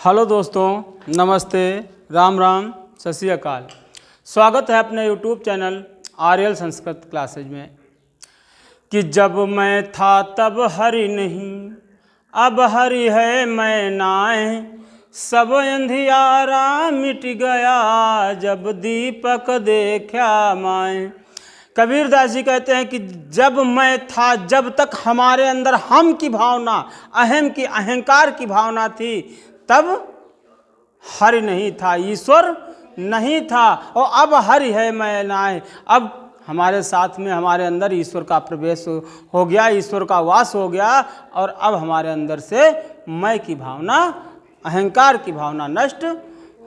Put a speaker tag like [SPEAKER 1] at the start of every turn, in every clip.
[SPEAKER 1] Hello दोस्तों, नमस्ते, राम राम, सत श्री अकाल। स्वागत है अपने यूट्यूब चैनल आर्यल संस्कृत क्लासेज में। कि जब मैं था तब हरि नहीं, अब हरि है मैं नाए, सब अंधियारा मिट गया, जब दीपक देखा माए। कबीर दास जी कहते हैं कि जब मैं था, जब तक हमारे अंदर हम की भावना, अहम की, अहंकार की भावना थी, तब हरि नहीं था, ईश्वर नहीं था। और अब हरि है मैं नाए, अब हमारे साथ में, हमारे अंदर ईश्वर का प्रवेश हो गया, ईश्वर का वास हो गया, और अब हमारे अंदर से मैं की भावना, अहंकार की भावना नष्ट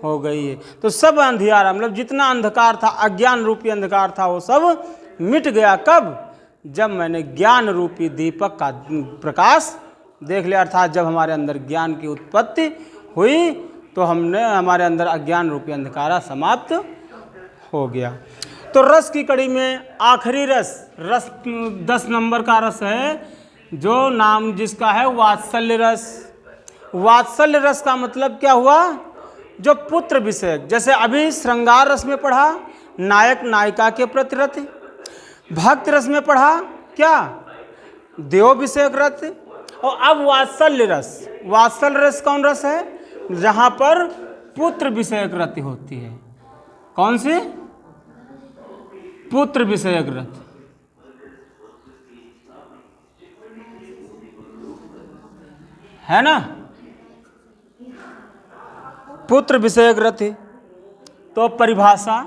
[SPEAKER 1] हो गई है। तो सब अंधियारा, मतलब जितना अंधकार था, अज्ञान रूपी अंधकार था, वो सब मिट गया। कब? जब मैंने ज्ञान रूपी दीपक का प्रकाश देख लिया, अर्थात जब हमारे अंदर ज्ञान की उत्पत्ति हुई तो हमने, हमारे अंदर अज्ञान रूपी अंधकारा समाप्त हो गया। तो रस की कड़ी में आखिरी रस 10 नंबर का रस है, जो नाम जिसका है वात्सल्य रस। वात्सल्य रस का मतलब क्या हुआ? जो पुत्र विषयक, जैसे अभी श्रृंगार रस में पढ़ा नायक नायिका के प्रति रति, भक्त रस में पढ़ा क्या? देव विषयक रस। और अब वात्सल्य रस। वात्सल्य रस कौन रस है? जहां पर पुत्र विषयक रति होती है। कौन सी? पुत्र विषयक रति है ना, पुत्र विषयक रति। तो परिभाषा,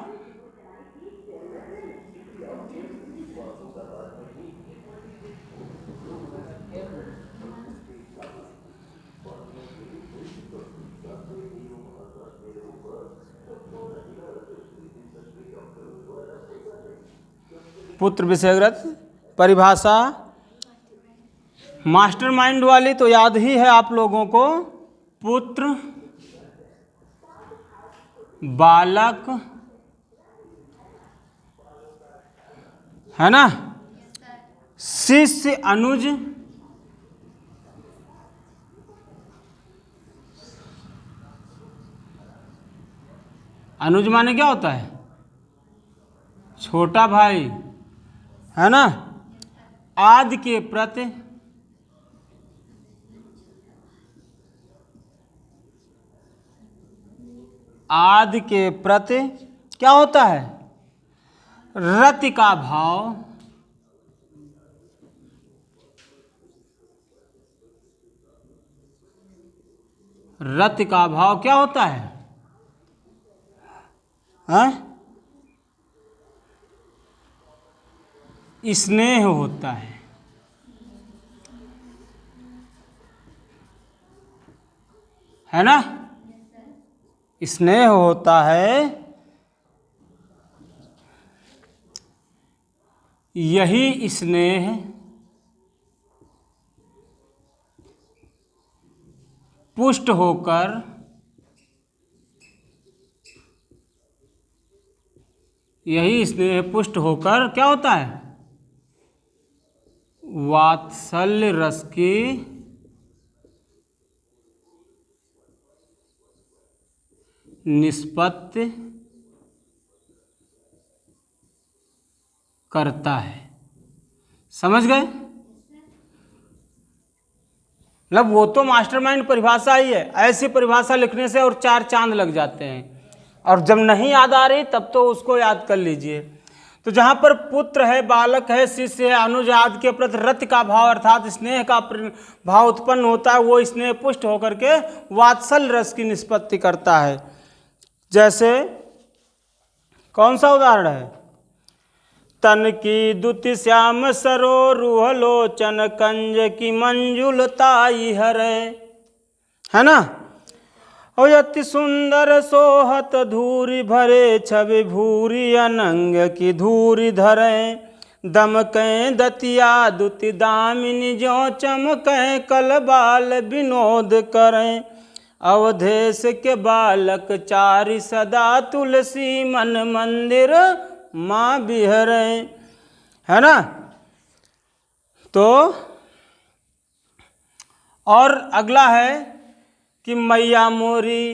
[SPEAKER 1] पुत्र विषयक रति, परिभाषा मास्टरमाइंड वाली तो याद ही है आप लोगों को। पुत्र, बालक, है ना, शिष्य, अनुज, अनुज माने क्या होता है? छोटा भाई, है ना। आदि के प्रति, आदि के प्रति क्या होता है? रति का भाव। रति का भाव क्या होता है? स्नेह होता है ना, स्नेह होता है। यही स्नेह पुष्ट होकर क्या होता है? वात्सल्य रस की निष्पत्ति करता है। समझ गए? मतलब वो तो मास्टरमाइंड परिभाषा ही है, ऐसी परिभाषा लिखने से और 4 चांद लग जाते हैं। और जब नहीं याद आ रही तब तो उसको याद कर लीजिए। तो जहाँ पर पुत्र है, बालक है, शिष्य है, अनुज आदि के प्रति रति का भाव अर्थात स्नेह का भाव उत्पन्न होता है, वो स्नेह पुष्ट होकर के वात्सल्य रस की निष्पत्ति करता है। जैसे कौन सा उदाहरण है? तन की दुति श्याम सरो रूह लोचन कंज की मंजुलताई हरे, है ना। और अति सुंदर सोहत धूरी भरे, छवि भूरी अनंग की धूरी धरे, दमकें दतिया दुति दामिनी ज्यों चमकें, कल बाल विनोद करें, अवधेश के बालक चारि सदा, तुलसी मन मंदिर माँ बिहरे, है ना। तो और अगला है कि मैया मोरी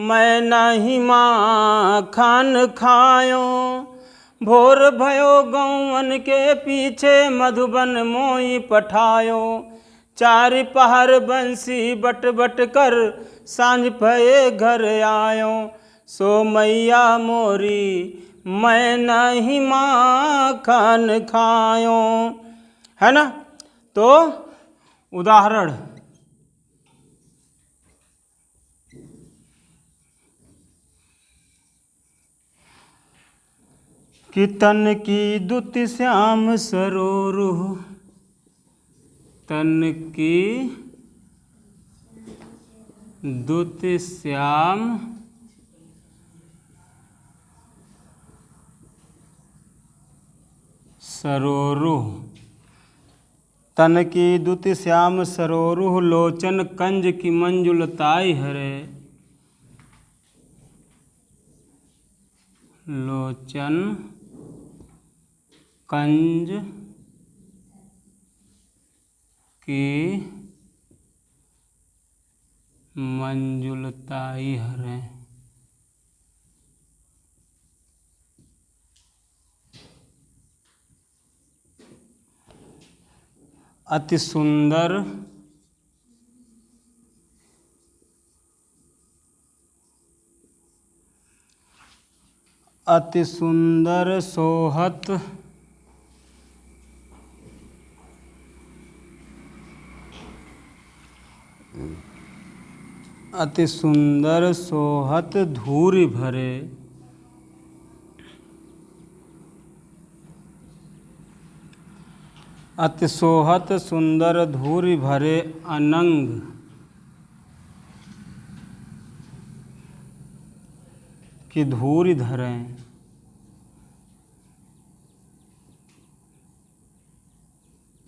[SPEAKER 1] मैं नहीं माखन खायो, भोर भयो गौवन के पीछे मधुबन मोई पठायो, चार पहर बंसी बट बट कर सांझ भये घर आयो, सो मैया मोरी मैं नहीं माखन खायो। है ना। तो उदाहरण, कि तन की दुति श्याम सरोरुह, तन की दुति श्याम सरोरुह, तन की दुति श्याम सरोरुह, लोचन कंज की मंजुलताई हरे, लोचन कंज की मंजुलताई हरे। अति सुंदर अति सुंदर सोहत अति सुंदर सोहत धूरि भरे, अति सोहत सुंदर धूरि भरे, अनंग की धूरि धरें।